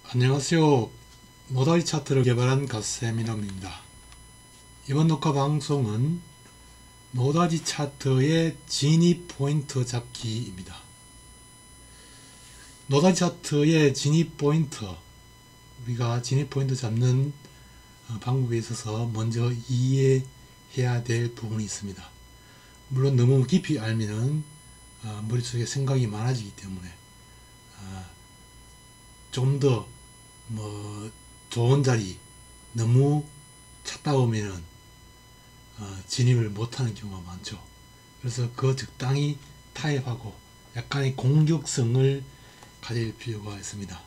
안녕하세요. 노다지 차트를 개발한 갓세미남입니다. 이번 녹화 방송은 노다지 차트의 진입 포인트 잡기입니다. 노다지 차트의 진입 포인트, 우리가 진입 포인트 잡는 방법에 있어서 먼저 이해해야 될 부분이 있습니다. 물론 너무 깊이 알면은 머릿속에 생각이 많아지기 때문에 좀 더 좋은 자리 너무 찾다 보면은 진입을 못하는 경우가 많죠. 그래서 그 적당히 타협하고 약간의 공격성을 가질 필요가 있습니다.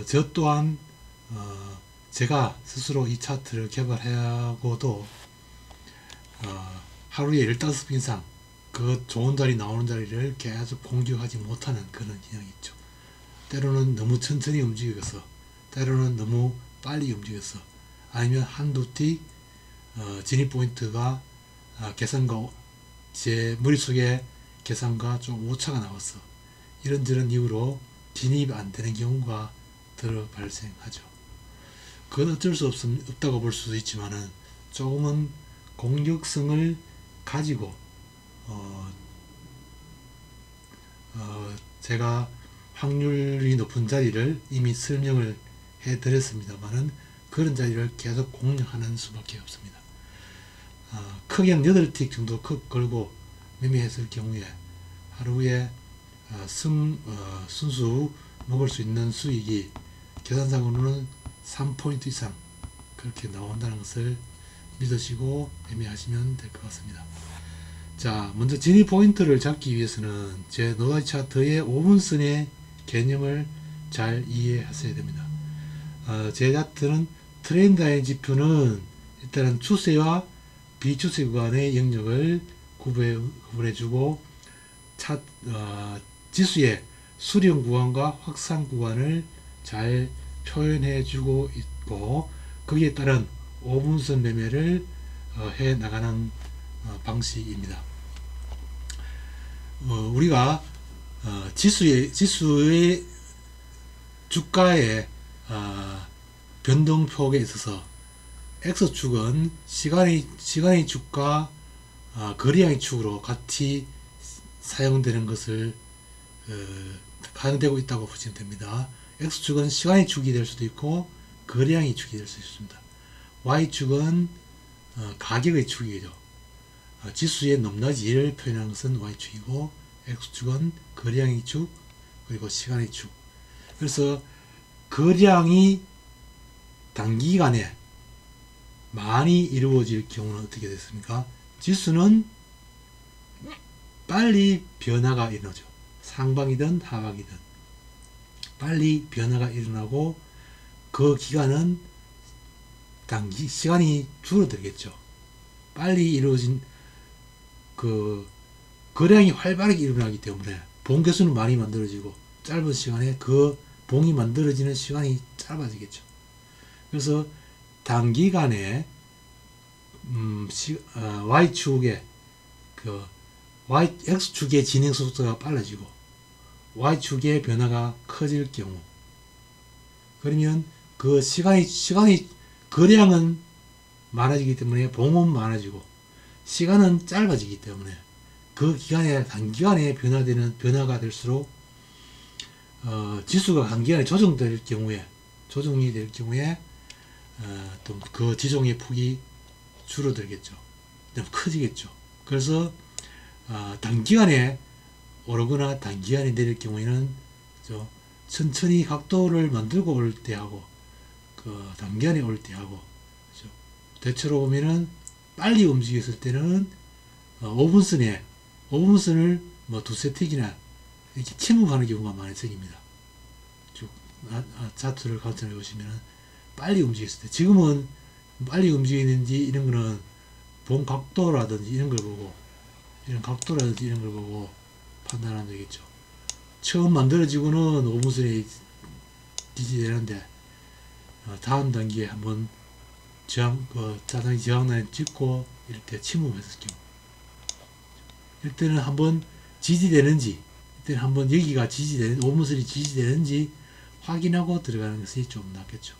저 또한 제가 스스로 이 차트를 개발하고도 하루에 15번 이상 그 좋은 자리 나오는 자리를 계속 공격하지 못하는 그런 경향이 있죠. 때로는 너무 천천히 움직여서, 때로는 너무 빨리 움직여서, 아니면 한두 틱 진입 포인트가 계산과 제 머릿속에 계산과 좀 오차가 나왔어. 이런저런 이유로 진입이 안 되는 경우가 더 발생하죠. 그건 어쩔 수 없다고 볼 수도 있지만은 조금은 공격성을 가지고 제가 확률이 높은 자리를 이미 설명을 해 드렸습니다만은 그런 자리를 계속 공략하는 수밖에 없습니다. 크게 한 8틱 정도 걸고 매매했을 경우에 하루에 순수 먹을 수 있는 수익이 계산상으로는 3포인트 이상 그렇게 나온다는 것을 믿으시고 매매하시면 될 것 같습니다. 자, 먼저 진입 포인트를 잡기 위해서는 제 노다지 차트의 5분선의 개념을 잘 이해하셔야 됩니다. 제 차트는 트렌드 라인 지표는 일단은 추세와 비추세 구간의 영역을 구분해주고 지수의 수렴 구간과 확산 구간을 잘 표현해주고 있고 거기에 따른 5분선 매매를 해 나가는 방식입니다. 우리가 지수의 주가의 변동폭에 있어서 X축은 시간의 축과 거래량의 축으로 같이 사용되는 것을 사용되고 있다고 보시면 됩니다. X축은 시간의 축이 될 수도 있고 거래량의 축이 될 수 있습니다. Y축은 가격의 축이죠. 지수의 높낮이를 표현하는 것은 Y축이고 X축은 거래량의 축 그리고 시간의 축. 그래서 거래량이 단기간에 많이 이루어질 경우는 어떻게 됐습니까? 지수는 빨리 변화가 일어나죠. 상방이든 하방이든 빨리 변화가 일어나고 그 기간은 시간이 줄어들겠죠. 빨리 이루어진 그 거래량이 활발하게 일어나기 때문에 봉개수는 많이 만들어지고 짧은 시간에 그 봉이 만들어지는 시간이 짧아지겠죠. 그래서 단기간에 Y축의 X축의 진행 속도가 빨라지고 Y축의 변화가 커질 경우 그러면 그 시간이 거래량은 많아지기 때문에 봉은 많아지고 시간은 짧아지기 때문에 그 기간에 단기간에 변화가 될수록 지수가 단기간에 조정이 될 경우에 또 그 지종의 폭이 줄어들겠죠. 좀 커지겠죠. 그래서 단기간에 오르거나 단기간에 내릴 경우에는 천천히 각도를 만들고 올 때하고 단기간에 올 때하고 대체로 보면은 빨리 움직였을 때는 5분선을 두세 틱이나 이렇게 침묵하는 경우가 많이 생깁니다. 쭉 차트를 관찰해 보시면 빨리 움직였을 때 지금은 빨리 움직이는지 이런 거는 봉 각도라든지 이런 걸 보고 판단하면 되겠죠. 처음 만들어지고는 5분선이 지지되는데 다음 단계에 한번 자산이 저항라인 찍고 이럴 때 침묵했을 경우 이때는 한번 지지되는지 이때는 한번 여기가 지지되는 5분선이 지지되는지 확인하고 들어가는 것이 좀 낫겠죠.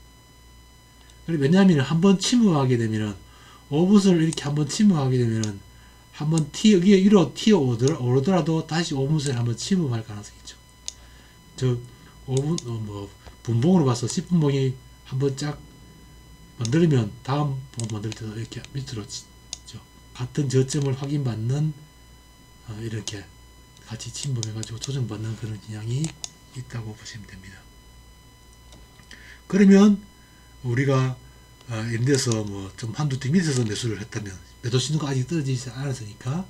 왜냐하면 한번 침묵하게 되면은 5분선을 이렇게 한번 침묵하게 되면은 한번 위로 튀어 오르더라도 다시 5분선에 한번 침묵할 가능성이 있죠. 즉 5분 뭐 분봉으로 봐서 10분봉이 한번 쫙 만들면 다음 봉 만들 때도 이렇게 밑으로 치죠. 같은 저점을 확인받는 이렇게 같이 침범해 가지고 조정받는 그런 경향이 있다고 보시면 됩니다. 그러면 우리가 예를 들어서 뭐 좀 한두 대 밑에서 매수를 했다면 매도 신호가 아직 떨어지지 않았으니까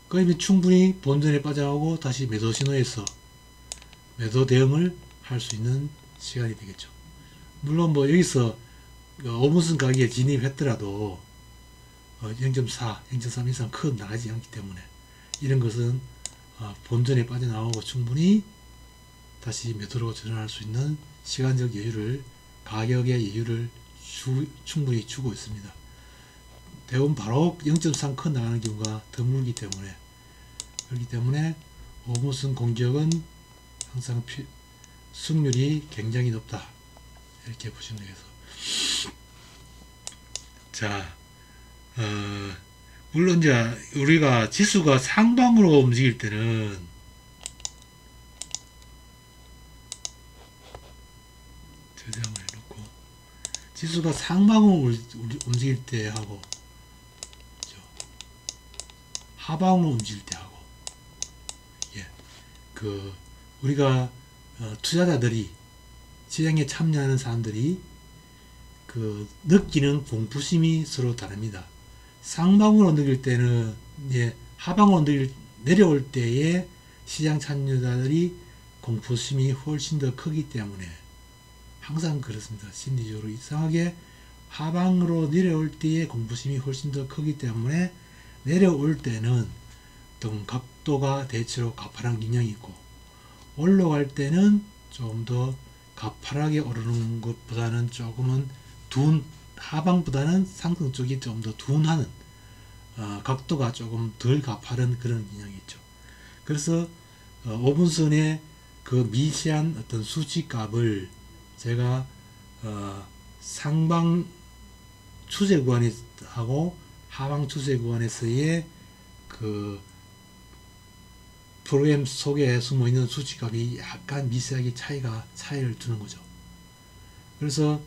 그러면 충분히 본전에 빠져나오고 다시 매도 신호에서 매도 대응을 할 수 있는 시간이 되겠죠. 물론 뭐 여기서 5분선 가격에 진입했더라도 0.4, 0.3 이상 큰 나가지 않기 때문에 이런 것은 본전에 빠져나오고 충분히 다시 매도로 전환할 수 있는 시간적 여유를, 가격의 여유를 충분히 주고 있습니다. 대부분 바로 0.3 큰 나가는 경우가 드물기 때문에, 그렇기 때문에 5분선 공격은 항상 승률이 굉장히 높다, 이렇게 보시면 되겠습니다. 자, 물론 이제 우리가 지수가 상방으로 움직일 때는 저장을 해놓고, 지수가 상방으로 움직일 때 하고 하방으로 움직일 때 하고, 우리가 투자자들이, 시장에 참여하는 사람들이 느끼는 공포심이 서로 다릅니다. 상방으로 느낄 때는 하방으로 내려올 때에 시장 참여자들이 공포심이 훨씬 더 크기 때문에 항상 그렇습니다. 심리적으로 이상하게 하방으로 내려올 때의 공포심이 훨씬 더 크기 때문에 내려올 때는 어떤 각도가 대체로 가파른 경향이 있고, 올라갈 때는 좀 더 가파르게 오르는 것보다는 조금은 하방보다는 상승 쪽이 좀 더 둔하는, 각도가 조금 덜 가파른 그런 경향이 있죠. 그래서 5분선의 그 미세한 어떤 수치값을 제가 상방 추세 구간하고 하방 추세 구간에서의 그 프로그램 속에 숨어있는 수치값이 약간 미세하게 차이를 두는 거죠. 그래서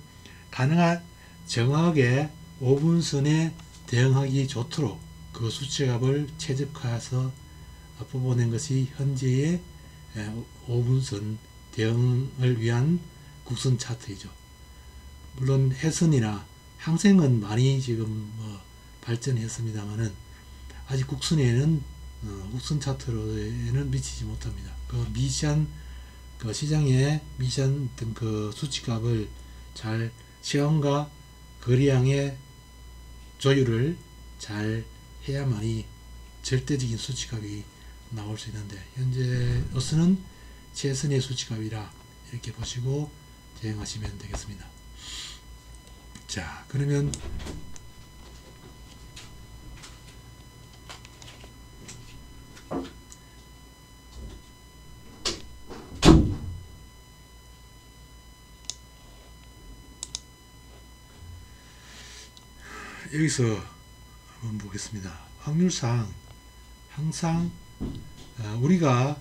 가능한 정확하게 5분선에 대응하기 좋도록 그 수치값을 최적화해서 뽑아낸 것이 현재의 5분선 대응을 위한 국선 차트이죠. 물론 해선이나 항생은 많이 지금 발전했습니다만은 아직 국선에는 국선 차트로에는 미치지 못합니다. 그 미시한 시장의 미시한 어떤 그 수치값을 잘, 시간과 거래량의 조율을 잘 해야만이 절대적인 수치값이 나올 수 있는데, 현재로서는 최선의 수치값이라 이렇게 보시고 대응하시면 되겠습니다. 자, 그러면 여기서 한번 보겠습니다. 확률상 항상 우리가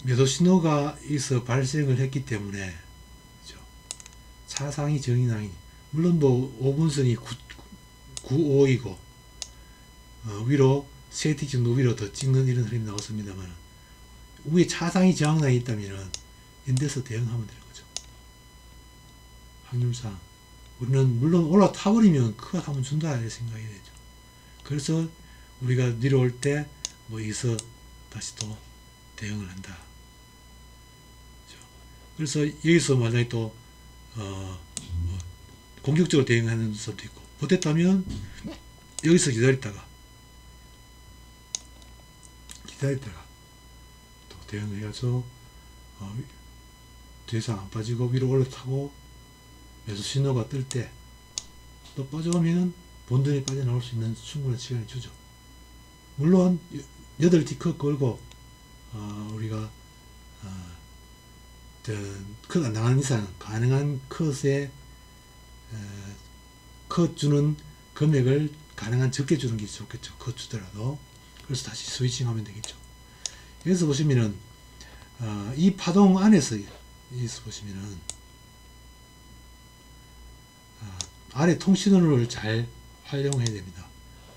매도 신호가 여기서 발생을 했기 때문에, 그렇죠? 차상위 정인항이, 물론 뭐 5분선이 95이고 위로 세틱 정도 위로 더 찍는 이런 흐름이 나왔습니다만, 위에 차상위 저항량이 있다면 인데서 대응하면 되는 거죠. 확률상 우리는 물론 올라타버리면 그거 한번 준다 이렇게 생각이 되죠. 그래서 우리가 내려올 때 뭐 여기서 다시 또 대응을 한다. 그렇죠? 그래서 여기서 만약에 또 공격적으로 대응하는 사람도 있고, 못했다면 여기서 기다렸다가 또 대응을 해서 더 이상 안 빠지고 위로 올라타고 매수 신호가 뜰 때 또 빠져오면 본전이 빠져나올 수 있는 충분한 시간을 주죠. 물론 8티커 걸고 우리가 컷 안 나가는 이상 가능한 컷에 컷 주는 금액을 가능한 적게 주는 게 좋겠죠. 컷 주더라도. 그래서 다시 스위칭 하면 되겠죠. 여기서 보시면은 이 파동 안에서 여기서 보시면은 아래 통신원을 잘 활용해야 됩니다.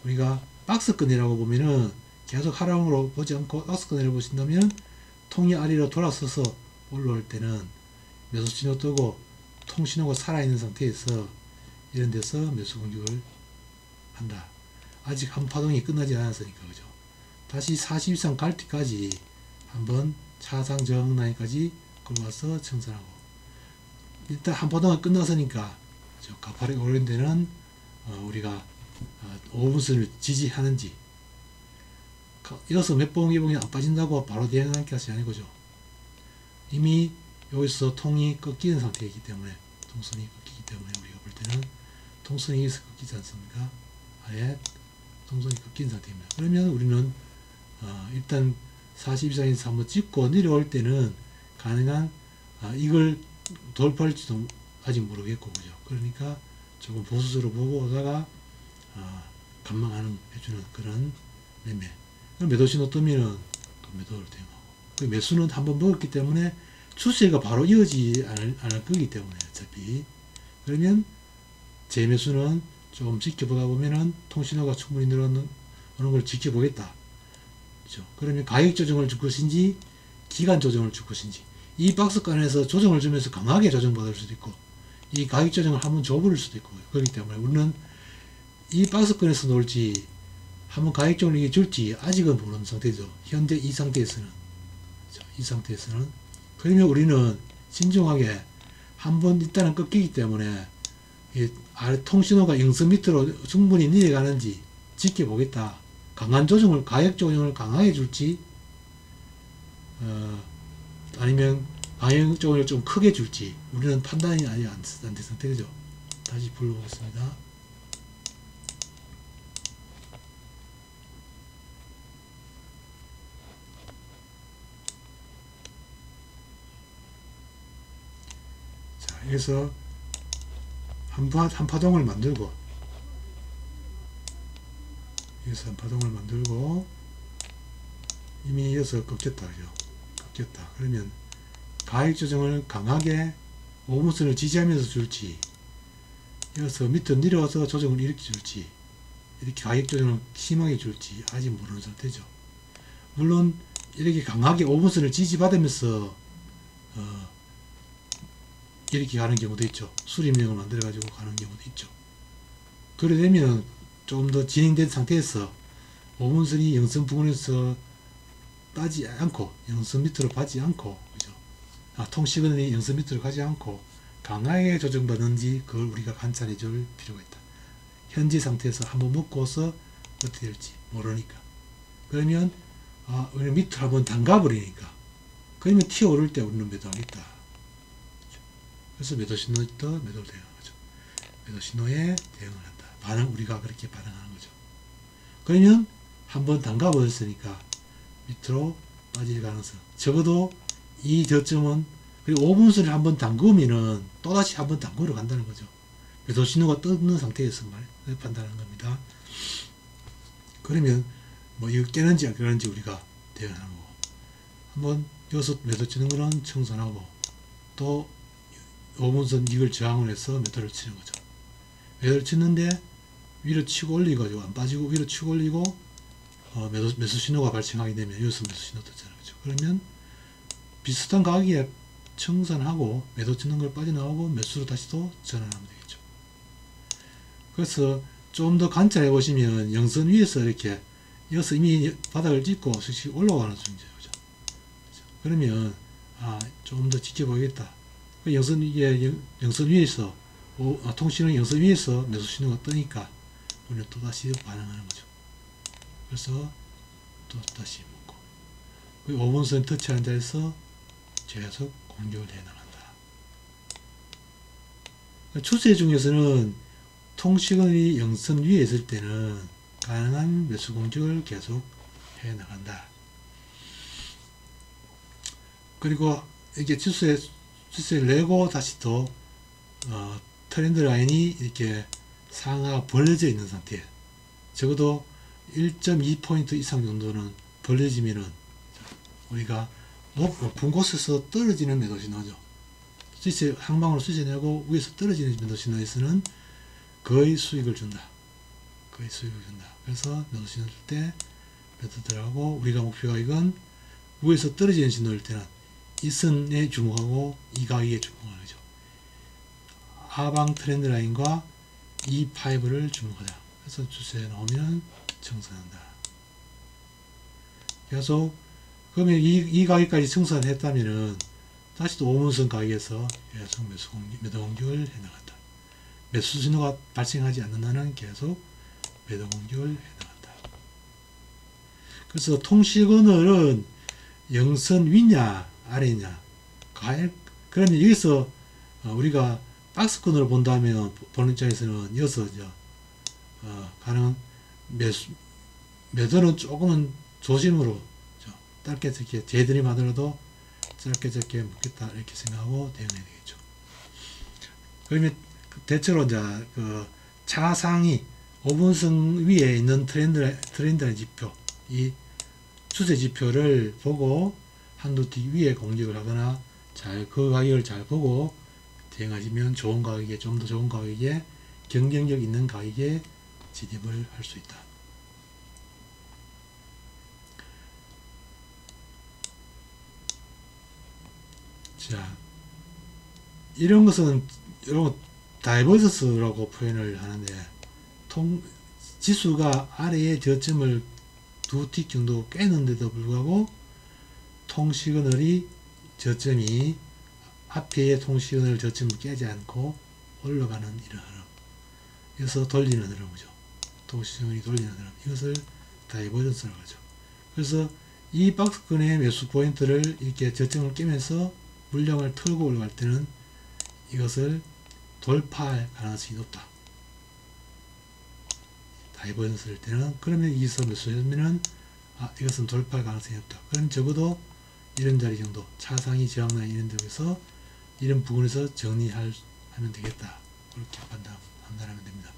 우리가 박스권이라고 보면은 계속 하락으로 보지 않고 박스권을 보신다면 통이 아래로 돌아서서 올라올 때는 매수 신호 뜨고 통신호가 살아있는 상태에서 이런 데서 매수 공격을 한다. 아직 한 파동이 끝나지 않았으니까 그죠. 다시 40 이상 갈 때까지 한번 차상 저항 라인까지 걸어와서 청산하고, 일단 한 파동은 끝났으니까 가파르게 오른 데는 우리가 5분선을 지지하는지, 이어서 몇 번 기봉이 안 빠진다고 바로 대응할 것이 아니고죠. 이미 여기서 통이 꺾이는 상태이기 때문에, 통선이 꺾이기 때문에 우리가 볼 때는 통선이 여기서 꺾이지 않습니까? 아예 통선이 꺾인 상태입니다. 그러면 우리는 일단 40 이상에서 한번 찍고 내려올 때는 가능한 이걸 돌파할지도 아직 모르겠고 그죠. 그러니까 조금 보수적으로 보고 오다가 관망하는 해주는 그런 매매. 매도 신호 뜨면은 또 매도를 대응하고, 그 매수는 한번 먹었기 때문에 추세가 바로 이어지지 않을 거기 때문에 어차피. 그러면 재매수는 좀 지켜보다 보면은 통신호가 충분히 늘어오는 걸 지켜보겠다. 그렇죠? 그러면 가격 조정을 줄 것인지 기간 조정을 줄 것인지, 이 박스권에서 조정을 주면서 강하게 조정받을 수도 있고, 이 가격 조정을 한번 줘버릴 수도 있고, 그렇기 때문에 우리는 이 박스권에서 놀지 한번 가격 조정을 줄지 아직은 모르는 상태죠. 현재 이 상태에서는. 그렇죠? 이 상태에서는. 그러면 우리는 신중하게 한번 일단은 꺾이기 때문에 이 아래 통신호가 영선 밑으로 충분히 내려가는지 지켜보겠다. 강한 조정을, 가격 조정을 강하게 줄지, 아니면 가격 조정을 좀 크게 줄지, 우리는 판단이 아직 안 된 상태죠. 다시 불러보겠습니다. 자, 여기서 한 파동을 만들고, 여기서 한 파동을 만들고, 이미 이어서 꺾였다, 그죠? 꺾였다. 그러면 가격 조정을 강하게 5분선을 지지하면서 줄지, 이어서 밑으로 내려와서 조정을 이렇게 줄지, 이렇게 가격 조정을 심하게 줄지 아직 모르는 상태죠. 물론 이렇게 강하게 5분선을 지지받으면서 이렇게 가는 경우도 있죠. 수립력을 만들어 가지고 가는 경우도 있죠. 그래 되면 조금 더 진행된 상태에서 5분선이 영선 부근에서 빠지 않고, 영선 밑으로 빠지 않고, 그죠? 통시근이 영선 밑으로 가지 않고 강하게 조정받는지 그걸 우리가 관찰해 줄 필요가 있다. 현재 상태에서 한번 먹고서 어떻게 될지 모르니까. 그러면 우리는 밑으로 한번 담가버리니까, 그러면 튀어오를 때 우리는 매도하겠다. 그래서 매도 신호 또 매도를 대응하죠. 매도 신호에 대응을 한다. 우리가 그렇게 반응하는 거죠. 그러면 한번 담가 버렸으니까 밑으로 빠질 가능성. 적어도 이 저점은, 그리고 5분선을 한번 담그면은 또다시 한번 담그러 간다는 거죠. 매도 신호가 뜨는 상태에서 판단하는 겁니다. 그러면 뭐 이거 깨는지 안 깨는지 우리가 대응하는 거고, 한번 여기서 매도 치는 거는 청산하고, 또 5분선 이걸 저항을 해서 매도를 치는 거죠. 매도를 치는데 위로 치고 올리고 안 빠지고 위로 치고 올리고 매수 신호가 발생하게 되면 여기서 매수 신호 떴잖아요. 그렇죠? 그러면 비슷한 가격에 청산하고 매도 치는 걸 빠져나오고 매수로 다시 또 전환하면 되겠죠. 그래서 좀 더 관찰해 보시면 영선 위에서 이렇게 여기서 이미 바닥을 찍고 수시 올라가는 중이죠. 그렇죠? 그러면 좀 더 지켜보겠다. 영선 위에서 통신은 영선 위에서 매수 신호가 뜨니까 우리는 또 다시 반응하는 거죠. 그래서 또 다시 먹고, 5분선 터치하는 데에서 계속 공격을 해 나간다. 추세 중에서는 통신이 영선 위에 있을 때는 가능한 매수 공격을 계속 해 나간다. 그리고 이게 추세 수치를 내고 다시 또 트렌드 라인이 이렇게 상하가 벌려져 있는 상태, 적어도 1.2포인트 이상 정도는 벌려지면은 우리가 높은 곳에서 떨어지는 매도 신호죠. 수치 항방으로 수치내고 위에서 떨어지는 매도 신호에서는 거의 수익을 준다. 거의 수익을 준다. 그래서 매도 신호 줄 때 매도 들어가고, 우리가 목표가 이건 위에서 떨어지는 신호일 때는 이 선에 주목하고 이 가격에 주목하는 거죠. 하방 트렌드 라인과 이 파이브를 주목하자. 그래서 주세에 나오면 청산한다. 계속 그러면 이 가격까지 청산했다면은 다시 또 5분선 가격에서 계속 매도 공격을 해나간다. 매수 신호가 발생하지 않는 한은 계속 매도 공격을 해나간다. 그래서 통시그널은 영선 위냐 아래냐, 그러면 여기서 우리가 박스권을 본다면 보는 입장에서는 여기서 가능 매도는 조금은 조심으로 짧게 짧게 재드림 하더라도 짧게 짧게 묶겠다 이렇게 생각하고 대응해야 되겠죠. 그러면 대체로 이제 그 차상위 5분선 위에 있는 트렌드 지표, 이 추세 지표를 보고 한두 티 위에 공격을 하거나 그 가격을 잘 보고 대응하시면 좋은 가격에, 좀 더 좋은 가격에, 경쟁력 있는 가격에 진입을 할 수 있다. 자, 이런 것은 다이버저스라고 표현을 하는데, 지수가 아래의 저점을 두 틱 정도 깨는데도 불구하고 통시그널이 저점이 앞에의 통시그널 저점을 깨지 않고 올라가는 이런 흐름, 이것을 돌리는 흐름이죠. 통시그널이 돌리는 흐름, 이것을 다이버전스라고 하죠. 그래서 이 박스권의 매수 포인트를 이렇게 저점을 깨면서 물량을 털고 올라갈 때는 이것을 돌파할 가능성이 높다. 다이버전스일 때는, 그러면 이기서 매수하면은 이것은 돌파할 가능성이 없다. 그럼 적어도 이런 자리 정도, 차상위 저항라인 이런 데에서 이런 부분에서 정리하면 되겠다. 그렇게 판단하면 됩니다.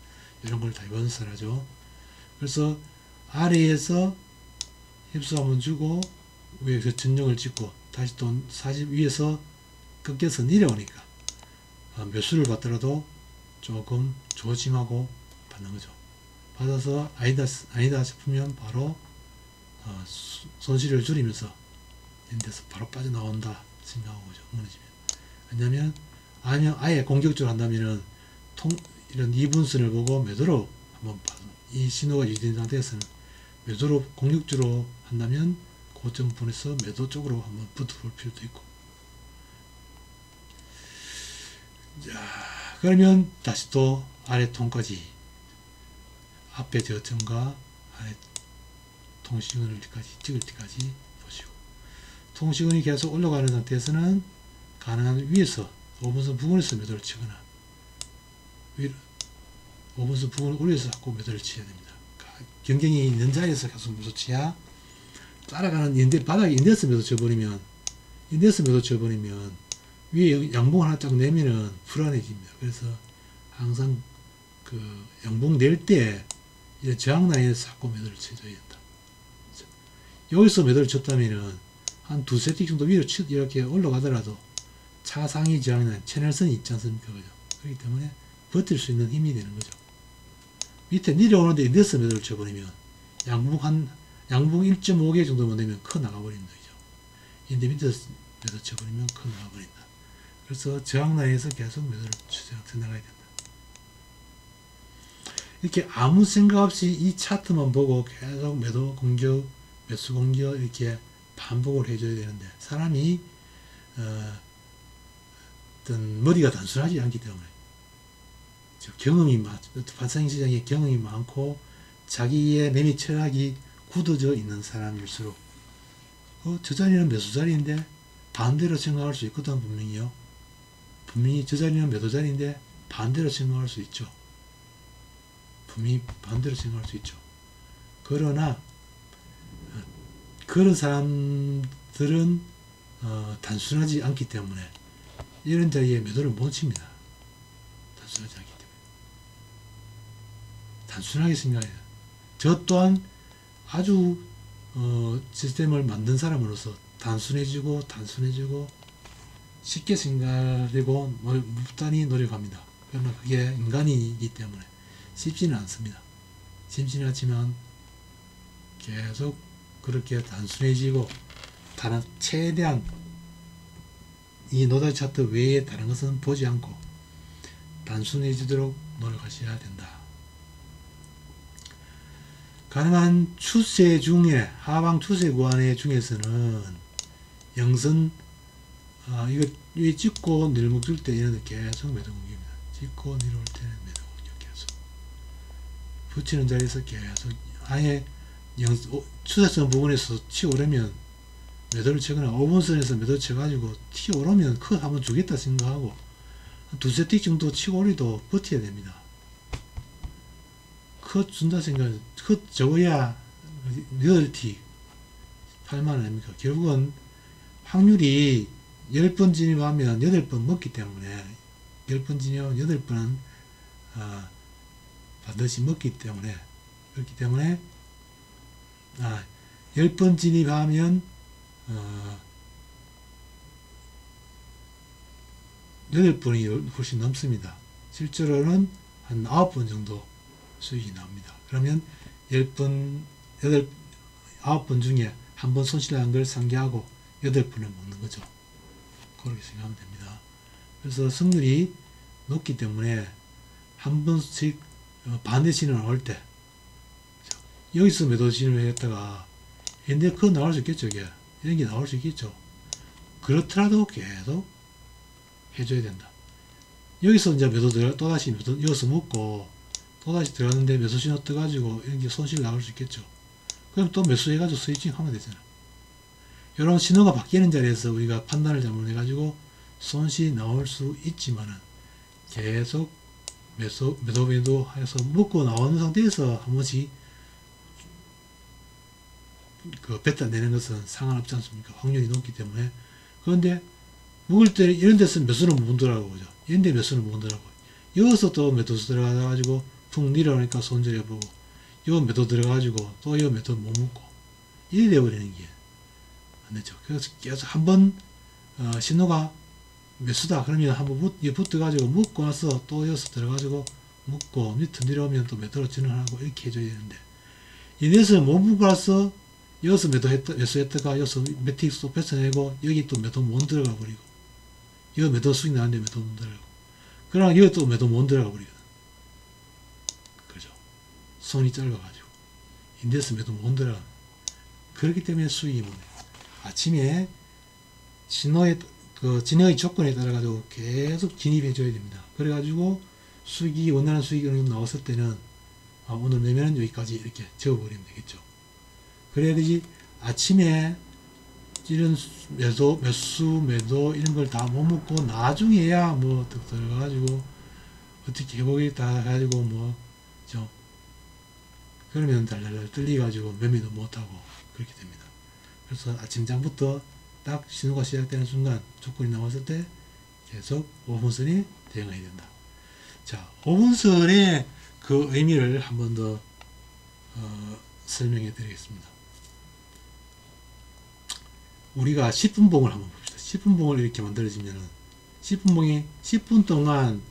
이런 걸 다이버전스를 하죠. 그래서 아래에서 힙수 한번 주고 위에서 전정을 찍고 다시 또 40 위에서 꺾여서 내려오니까 매수를 받더라도 조금 조심하고 받는 거죠. 받아서 아니다 싶으면 바로 손실을 줄이면서 이런 데서 바로 빠져나온다 생각하고 무너지면. 왜냐면 아예 공격적으로 한다면은 이런 2분선을 보고 매도로 한번 이 신호가 유지된 상태에서는 매도로 공격적으로 한다면 고점 부분에서 매도 쪽으로 한번 붙어볼 필요도 있고. 자, 그러면 다시 또 아래 통까지, 앞에 저점과 아래 통시그널까지 찍을 때까지 보시고, 통시그널이 계속 올라가는 상태에서는 가능한 위에서 5분선 부분에서 매도를 치거나 5분선 부분을 올려서 자꾸 매도를 치어야 됩니다. 경쟁이 있는 자리에서 계속 매도 치야, 따라가는 바닥에 인데스 매도 쳐버리면 위에 양봉 하나 쫙 내면은 불안해집니다. 그래서 항상 그 양봉 낼 때 저항 라인에서 자꾸 매도를 쳐줘야 된다. 여기서 매도를 쳤다면은 한 두세 틱 정도 위로 이렇게 올라가더라도 차상위 저항 라인 채널선이 있지 않습니까? 그죠? 그렇기 때문에 버틸 수 있는 힘이 되는 거죠. 밑에 내려오는데 인데스 매도를 쳐버리면 양봉 1.5개 정도만 되면 커 나가버립니다. 그죠? 인데 밑에서 매도 쳐버리면 커 나가버린다. 그래서 저항 라인에서 계속 매도를 쳐나가야 된다. 이렇게 아무 생각 없이 이 차트만 보고 계속 매도 공격, 매수 공격 이렇게 반복을 해줘야 되는데, 사람이 어떤 머리가 단순하지 않기 때문에, 경험이 반상시장에 경험이 많고 자기의 매매 철학이 굳어져 있는 사람일수록 저 자리는 매수 자리인데 반대로 생각할 수 있거든. 분명히 저 자리는 매도 자리인데 반대로 생각할 수 있죠. 분명히 반대로 생각할 수 있죠. 그러나 그런 사람들은 단순하지 않기 때문에 이런 자리에 매도를 못 칩니다. 단순하지 않기 때문에. 단순하게 생각해요. 저 또한 아주 시스템을 만든 사람으로서 단순해지고 쉽게 생각하려고 무단히 노력합니다. 그러나 그게 인간이기 때문에 쉽지는 않습니다. 쉽지는 않지만 계속 그렇게 단순해지고 최대한 이 노달 차트 외에 다른 것은 보지 않고 단순해지도록 노력하셔야 된다. 가능한 추세 중에 하방 추세 구간의 중에서는 영선 이거 위 찍고 내려먹을 때 얘는 계속 매도 공격입니다. 찍고 내려올 때는 매도 공격 계속 붙이는 자리에서 계속 아예 추세선 부분에서 치오려면 매도를 치거나 5분선에서 매도 쳐가지고 튀어오르면 컷 한번 주겠다 생각하고 두세 틱 정도 치고 오리도 버텨야 됩니다. 컷 준다 생각, 컷 적어야 8틱 8만 아닙니까? 결국은 확률이 10번 진입하면 8번 먹기 때문에 10번 진입하면 8번은 반드시 먹기 때문에 그렇기 때문에 10번 진입하면 8번이 훨씬 넘습니다. 실제로는 한 9번 정도 수익이 나옵니다. 그러면 9번 중에 한 번 손실한 걸 상기하고 8번을 먹는 거죠. 그렇게 생각하면 됩니다. 그래서 승률이 높기 때문에 한 번씩 반대 신호가 올 때 여기서 매도 신호를 했다가 근데 그거 나올 수 있겠죠. 이런 게 나올 수 있겠죠. 그렇더라도 계속 해줘야 된다. 여기서 이제 매도 또다시 매도 여기서 먹고 또다시 들어갔는데 매수 신호 떠가지고 이런 게 손실 나올 수 있겠죠. 그럼 또 매수해가지고 스위칭 하면 되잖아. 이런 신호가 바뀌는 자리에서 우리가 판단을 잘못해가지고 손실이 나올 수 있지만은 계속 매도 해서 먹고 나오는 상태에서 한 번씩 뱉어내는 것은 상관없지 않습니까? 확률이 높기 때문에. 그런데 먹을 때 이런 데서 매수는 못 들어가고 그죠? 이런 데 매수는 못 들어가고 여기서 또 매도 들어가가지고 푹 내려오니까 손절해보고 요 매도 들어가가지고 또 요 매도 못 먹고 이래 돼버리는 게 안 되죠. 그래서 계속 한번 신호가 매수다 그러면 한번 붙어가지고 묶고 나서 또 여기서 들어가지고 묶고 밑에 내려오면 또 매도로 진행하고 이렇게 해줘야 되는데 이래서 못 묶고 나서 여기서 매수했다가 여기서 매틱 또 뺏어내고 여기 또 매도 못 들어가 버리고 여기 매도 수익 나는데 매도 못 들어가고 그러나 여기 또 매도 못 들어가 버리거든. 그죠? 손이 짧아가지고 인데스 매도 못 들어가. 그렇기 때문에 수익이 뭐냐. 아침에 진호의 조건에 따라 가지고 계속 진입해 줘야 됩니다. 그래가지고 수익이 원하는 수익이 어느 정도 나왔을 때는 오늘 매매는 여기까지 이렇게 적어버리면 되겠죠. 그래야 되지 아침에 이런 매도 이런 걸 다 못 먹고 나중에야 뭐 들어가가지고 어떻게 해보겠다 해가지고 뭐죠 그러면 달달달 뚫리가지고 매매도 못하고 그렇게 됩니다. 그래서 아침장부터 딱 신호가 시작되는 순간 조건이 나왔을 때 계속 5분선이 대응해야 된다. 자, 5분선의 그 의미를 한 번 더 설명해 드리겠습니다. 우리가 10분 봉을 한번 봅시다. 10분 봉을 이렇게 만들어지면은 10분 봉이 10분 동안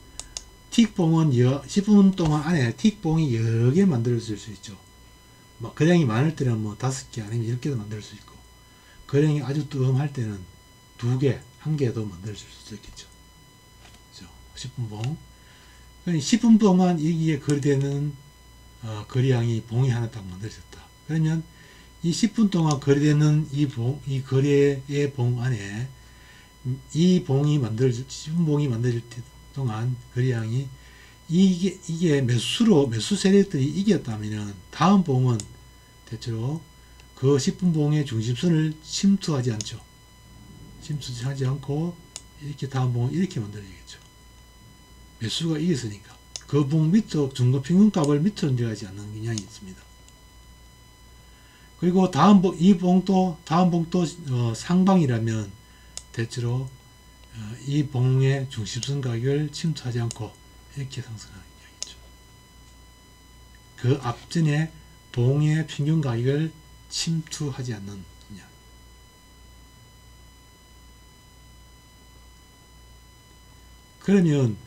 틱봉은 10분 동안 안에 틱봉이 여러 개 만들어질 수 있죠. 거량이 많을 때는 5개 아니면 10개도 만들 수 있고 거량이 아주 뜸할 때는 2개, 1개도 만들 수 있겠죠. 그죠? 10분 봉. 10분 동안 여기에 거래되는 거래량이 봉이 하나 딱 만들어졌다. 그러면 이 10분 동안 거래되는 이 거래의 봉 안에 이 봉이 10분 봉이 만들어질 동안 거래량이 이게 매수 세력들이 이겼다면은 다음 봉은 대체로 그 10분 봉의 중심선을 침투하지 않죠. 침투하지 않고 이렇게 다음 봉은 이렇게 만들어지겠죠. 매수가 이겼으니까 그 봉 밑으로 중간평균값을 밑으로 내려가지 않는 경향이 있습니다. 그리고 다음 봉도 상방이라면 대체로 이 봉의 중심선 가격을 침투하지 않고 이렇게 상승하는 이야기죠. 그 앞전에 봉의 평균 가격을 침투하지 않는 이야기. 그러면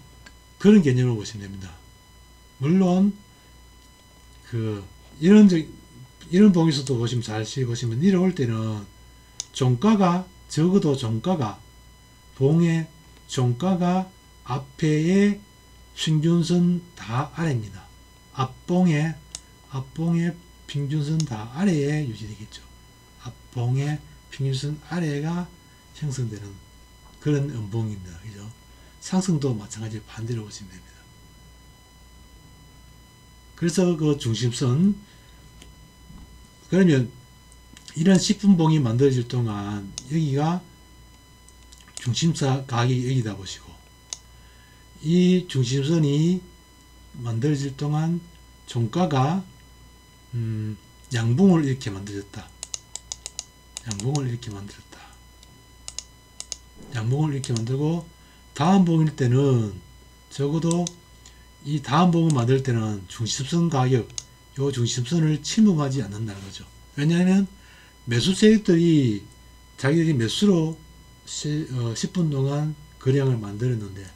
그런 개념으로 보시면 됩니다. 물론 이런 봉에서도 보시면 잘 보시면 내려올 때는 종가가 적어도 봉의 종가가 앞에의 평균선 다 아래입니다. 앞봉의 평균선 다 아래에 유지되겠죠. 앞봉의 평균선 아래가 형성되는 그런 음봉입니다. 그죠? 상승도 마찬가지로 반대로 보시면 됩니다. 그래서 그 중심선, 그러면 이런 10분봉이 만들어질 동안 여기가 중심사 가격이 여기다 보시고, 이 중심선이 만들어질 동안 종가가 양봉을 이렇게 만들었다. 양봉을 이렇게 만들고 다음 봉일 때는 적어도 이 다음 봉을 만들 때는 중심선 가격, 요 중심선을 침범하지 않는다는 거죠. 왜냐하면 매수 세력들이 자기들이 매수로 10분 동안 거래량을 만들었는데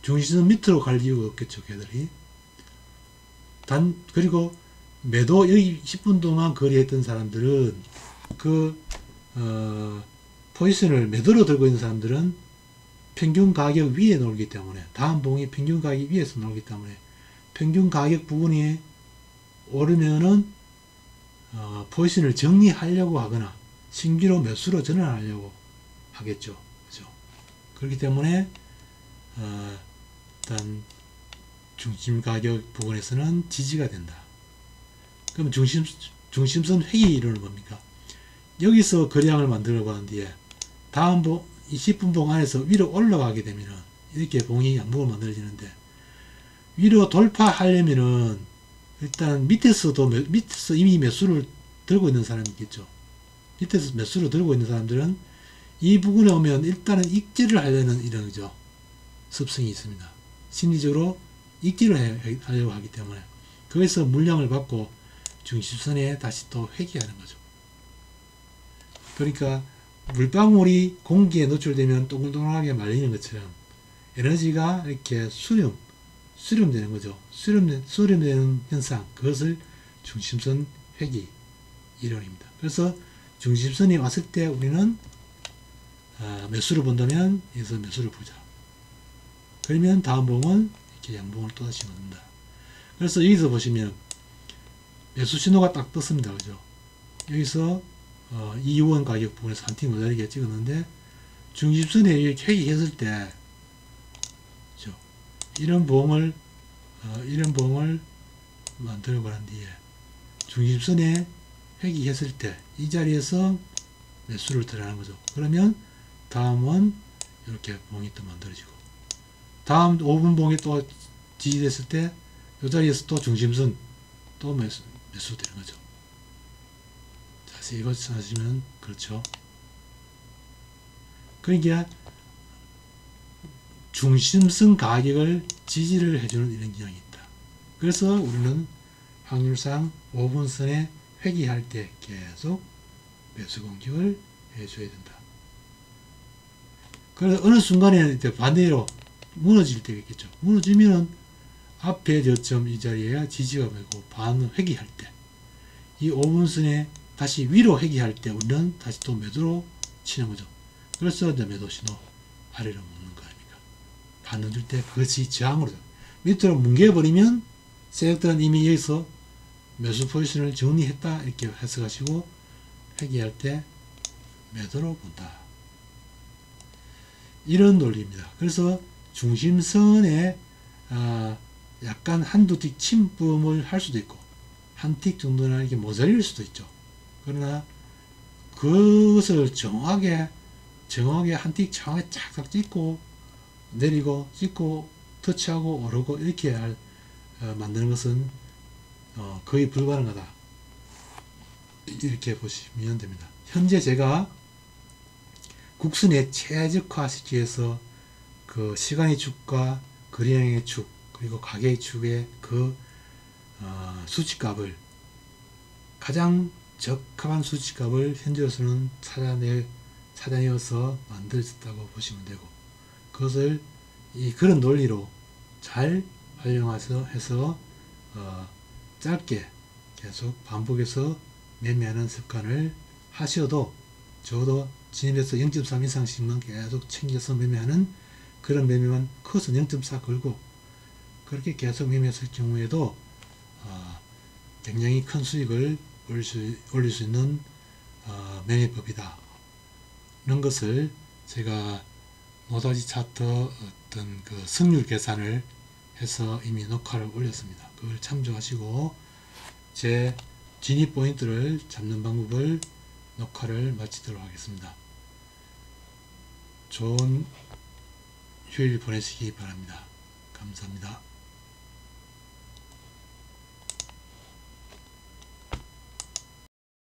중심선 밑으로 갈 이유가 없겠죠. 걔들이. 그리고 매도 여기 10분 동안 거래했던 사람들은 포지션을 매도로 들고 있는 사람들은 평균 가격 위에 놀기 때문에, 다음 봉이 평균 가격 위에서 놀기 때문에 평균 가격 부분이 오르면은 포지션을 정리하려고 하거나 신규로 매수로 전환하려고 하겠죠. 그죠? 그렇기 때문에 일단 중심 가격 부분에서는 지지가 된다. 그럼 중심선 획이 이루는 겁니까? 여기서 거래량을 만들어 보는 뒤에 다음 봉, 20분 봉 안에서 위로 올라가게 되면은 이렇게 봉이 양봉을 만들어지는데, 위로 돌파하려면은 일단 밑에서 이미 매수를 들고 있는 사람이 있겠죠. 밑에서 매수를 들고 있는 사람들은 이 부분에 오면 일단은 익지를 하려는 이런 거죠. 습성이 있습니다. 심리적으로 익지를 하려고 하기 때문에 거기서 물량을 받고 중심선에 다시 또 회귀하는 거죠. 그러니까 물방울이 공기에 노출되면 동글동글하게 말리는 것처럼 에너지가 이렇게 수렴되는 거죠. 수렴되는 현상, 그것을 중심선 회귀 이론입니다. 그래서 중심선이 왔을 때 우리는 매수를 본다면 여기서 매수를 보자. 그러면 다음 봉은 이렇게 양봉을 또다시 만든다. 그래서 여기서 보시면 매수 신호가 딱 떴습니다. 그죠? 여기서 2원 가격 부분에서 한 팀 모자리게 찍었는데, 중심선에 이렇게 회귀했을 때, 그죠? 이런 봉을 만들어 보란 뒤에 중심선에 회귀했을 때 이 자리에서 매수를 들어가는 거죠. 그러면 다음은 이렇게 봉이 또 만들어지고, 다음 5분 봉이 또 지지됐을 때 이 자리에서 또 중심선 또 매수되는 거죠. 자세히 하시면 그렇죠. 그러니까 중심선 가격을 지지를 해주는 이런 기능이 있다. 그래서 우리는 확률상 5분선에 회귀할 때 계속 매수 공격을 해줘야 된다. 그래서 어느 순간에는 반대로 무너질 때가 있겠죠. 무너지면은 앞에 저점 이 자리에 지지가 되고 반 회귀할 때, 이 5분선에 다시 위로 회귀할 때 우리는 다시 또 매도로 치는 거죠. 그래서 이제 매도 신호 아래로 묶는 거 아닙니까? 반등줄 때 그것이 저항으로 밑으로 뭉개버리면 세력들은 이미 여기서 매수 포지션을 정리했다 이렇게 해석하시고 회귀할 때 매도로 본다. 이런 논리입니다. 그래서 중심선에 약간 한두 틱 침범을 할 수도 있고 한 틱 정도는 이렇게 모자릴 수도 있죠. 그러나 그것을 정확하게 한 틱 정확하게 쫙쫙 찍고 내리고 찍고 터치하고 오르고 이렇게 만드는 것은 거의 불가능하다. 이렇게 보시면 됩니다. 현재 제가 곡선의 최적화 시키기 위해서 그 시간의 축과 거래량의 축 그리고 가격의 축의 그 수치값을 가장 적합한 수치값을 현재로서는 찾아내어서 만들어졌다고 보시면 되고, 그것을 그런 논리로 잘 활용해서 해서 짧게 계속 반복해서 매매하는 습관을 하셔도, 적어도 진입해서 0.3 이상씩만 계속 챙겨서 매매하는 그런 매매만 커서 0.4 걸고 그렇게 계속 매매했을 경우에도 굉장히 큰 수익을 올릴 수 있는 매매법이다. 이런 것을 제가 노다지 차트 어떤 그 승률 계산을 해서 이미 녹화를 올렸습니다. 그걸 참조하시고 제 진입 포인트를 잡는 방법을 녹화를 마치도록 하겠습니다. 좋은 휴일 보내시기 바랍니다. 감사합니다.